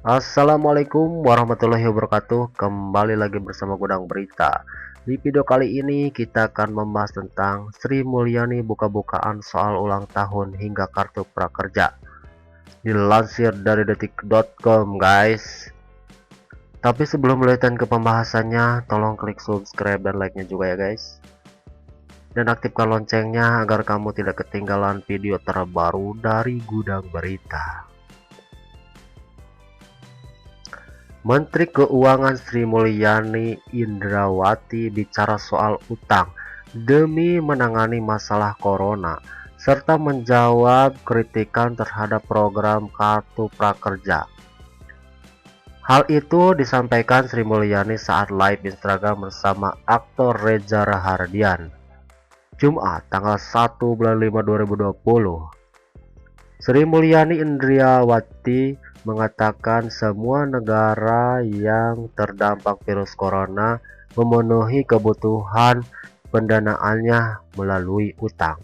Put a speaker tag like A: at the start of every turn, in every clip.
A: Assalamualaikum warahmatullahi wabarakatuh. Kembali lagi bersama Gudang Berita. Di video kali ini kita akan membahas tentang Sri Mulyani buka-bukaan soal ulang tahun hingga kartu prakerja. Dilansir dari detik.com guys. Tapi sebelum melanjutkan ke pembahasannya, tolong klik subscribe dan like-nya juga ya guys. Dan aktifkan loncengnya agar kamu tidak ketinggalan video terbaru dari Gudang Berita. Menteri Keuangan Sri Mulyani Indrawati bicara soal utang demi menangani masalah corona, serta menjawab kritikan terhadap program Kartu Prakerja. Hal itu disampaikan Sri Mulyani saat live Instagram bersama aktor Reza Rahardian, Jumat tanggal 1 bulan 5 2020. Sri Mulyani Indrawati mengatakan semua negara yang terdampak virus corona memenuhi kebutuhan pendanaannya melalui utang.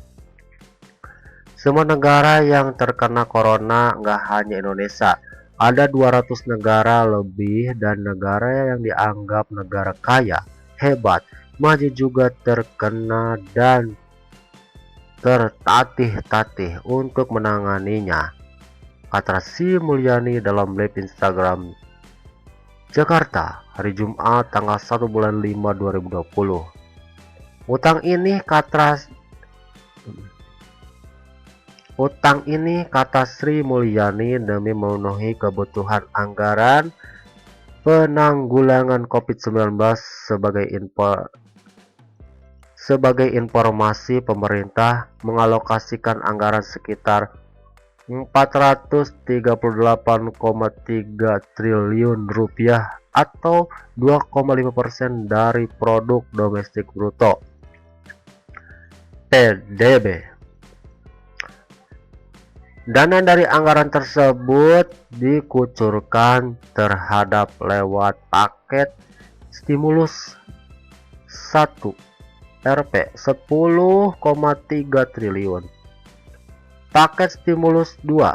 A: Semua negara yang terkena corona, nggak hanya Indonesia, ada 200 negara lebih, dan negara yang dianggap negara kaya, hebat, maju juga terkena dan tertatih-tatih untuk menanganinya, kata Sri Mulyani dalam live Instagram Jakarta hari Jumat tanggal 1 bulan 5 2020. Utang ini kata Sri Mulyani demi memenuhi kebutuhan anggaran penanggulangan COVID-19. Sebagai informasi, pemerintah mengalokasikan anggaran sekitar 438,3 triliun rupiah atau 2,5% dari produk domestik bruto (PDB). Dana dari anggaran tersebut dikucurkan terhadap lewat paket stimulus 1 Rp 10,3 triliun, paket stimulus 2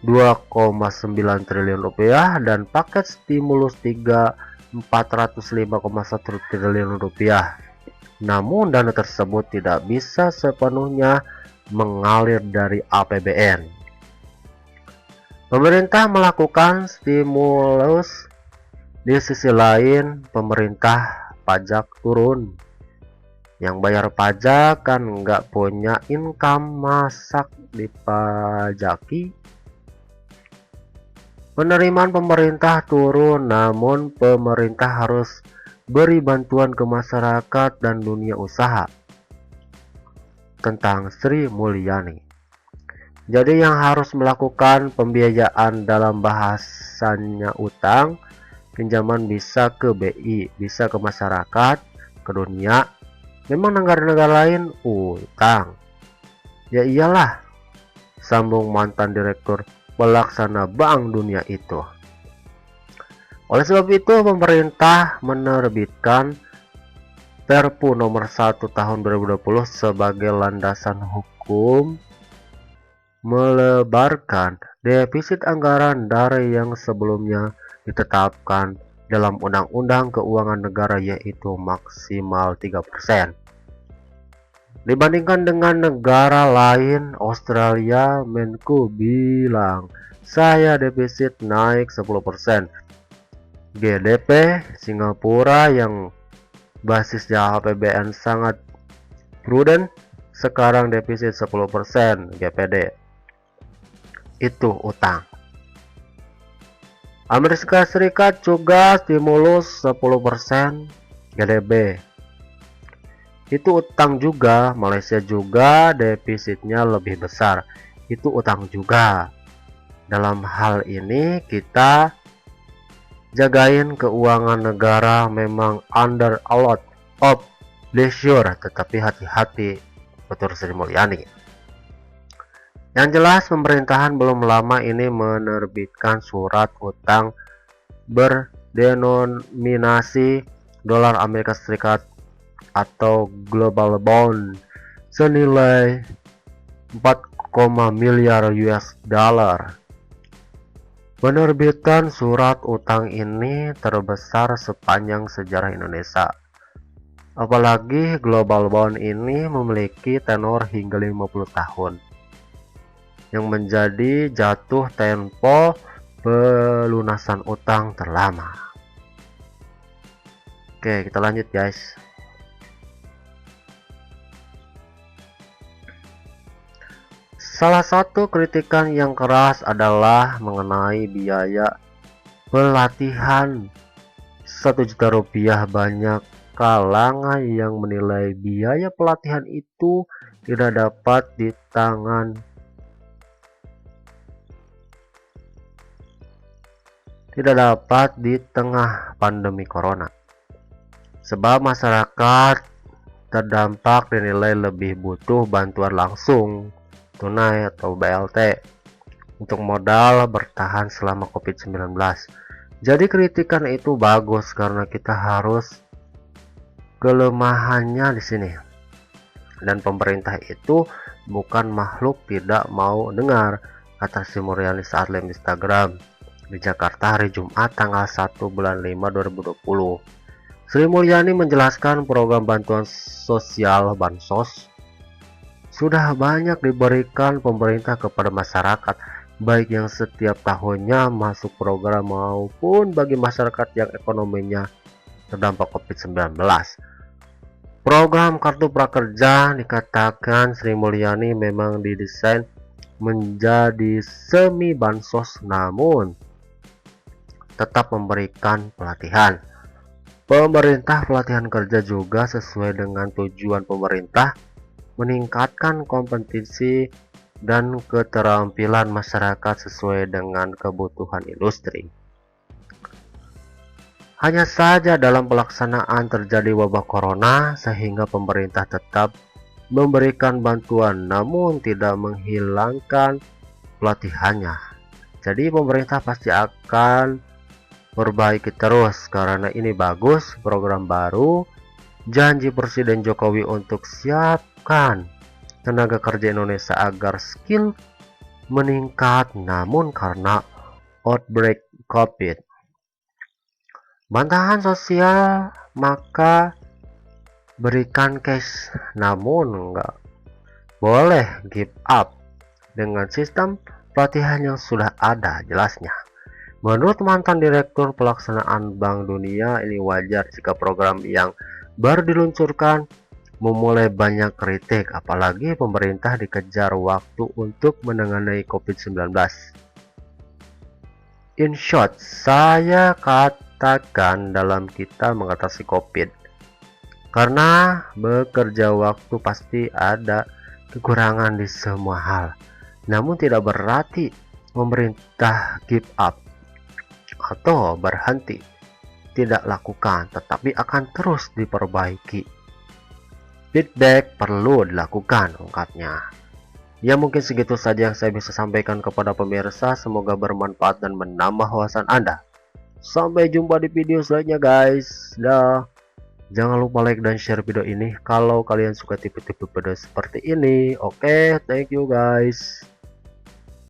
A: 2,9 triliun rupiah, dan paket stimulus 3 405,1 triliun rupiah. Namun dana tersebut tidak bisa sepenuhnya mengalir dari APBN. Pemerintah melakukan stimulus, di sisi lain pemerintah pajak turun. Yang bayar pajak kan nggak punya income, masak dipajaki. Penerimaan pemerintah turun, namun pemerintah harus beri bantuan ke masyarakat dan dunia usaha. Tentang Sri Mulyani. Jadi yang harus melakukan pembiayaan, dalam bahasanya utang, pinjaman bisa ke BI, bisa ke masyarakat, ke dunia. Memang negara-negara lain utang. Ya iyalah, sambung mantan direktur pelaksana Bank Dunia itu. Oleh sebab itu, pemerintah menerbitkan Perpu nomor 1 tahun 2020 sebagai landasan hukum melebarkan defisit anggaran dari yang sebelumnya ditetapkan dalam Undang-Undang Keuangan Negara, yaitu maksimal 3%. Dibandingkan dengan negara lain, Australia, Menko bilang, saya defisit naik 10%. GDP Singapura yang basisnya APBN sangat prudent, sekarang defisit 10% GPD. Itu utang. Amerika Serikat juga stimulus 10% GDP. Itu utang juga. Malaysia juga defisitnya lebih besar. Itu utang juga. Dalam hal ini kita jagain keuangan negara memang under a lot of pressure, tetapi hati-hati, betul Sri Mulyani. Yang jelas, pemerintahan belum lama ini menerbitkan surat utang berdenominasi dolar Amerika Serikat atau global bond senilai 4, miliar US dollar Penerbitan surat utang ini terbesar sepanjang sejarah Indonesia. Apalagi global bond ini memiliki tenor hingga 50 tahun, yang menjadi jatuh tempo pelunasan utang terlama. Oke, kita lanjut guys. Salah satu kritikan yang keras adalah mengenai biaya pelatihan. 1 juta rupiah. Banyak kalangan yang menilai biaya pelatihan itu tidak dapat di tengah pandemi corona, sebab masyarakat terdampak dinilai lebih butuh bantuan langsung tunai atau BLT untuk modal bertahan selama COVID-19. Jadi kritikan itu bagus karena kita harus kelemahannya di sini. Dan pemerintah itu bukan makhluk tidak mau dengar, kata Sri Mulyani saat live Instagram di Jakarta hari Jumat tanggal 1 bulan 5 2020. Sri Mulyani menjelaskan program bantuan sosial Bansos sudah banyak diberikan pemerintah kepada masyarakat, baik yang setiap tahunnya masuk program maupun bagi masyarakat yang ekonominya terdampak COVID-19. Program Kartu Prakerja, dikatakan Sri Mulyani, memang didesain menjadi semi bansos namun tetap memberikan pelatihan. Pemerintah pelatihan kerja juga sesuai dengan tujuan pemerintah meningkatkan kompetisi dan keterampilan masyarakat sesuai dengan kebutuhan industri. Hanya saja dalam pelaksanaan terjadi wabah corona sehingga pemerintah tetap memberikan bantuan namun tidak menghilangkan pelatihannya. Jadi pemerintah pasti akan perbaiki terus karena ini bagus program baru. Janji Presiden Jokowi untuk siapkan tenaga kerja Indonesia agar skill meningkat, namun karena outbreak COVID. Bantahan sosial maka berikan cash, namun nggak boleh give up dengan sistem pelatihan yang sudah ada jelasnya. Menurut mantan Direktur Pelaksanaan Bank Dunia, ini wajar jika program yang baru diluncurkan memulai banyak kritik, apalagi pemerintah dikejar waktu untuk menangani COVID-19. In short, saya katakan dalam kita mengatasi COVID, karena bekerja waktu pasti ada kekurangan di semua hal, namun tidak berarti pemerintah give up atau berhenti tidak lakukan, tetapi akan terus diperbaiki. Feedback perlu dilakukan, ungkapnya. Ya, mungkin segitu saja yang saya bisa sampaikan kepada pemirsa. Semoga bermanfaat dan menambah wawasan Anda. Sampai jumpa di video selanjutnya guys. Dah. Jangan lupa like dan share video ini kalau kalian suka tipe-tipe video seperti ini. Oke, thank you guys.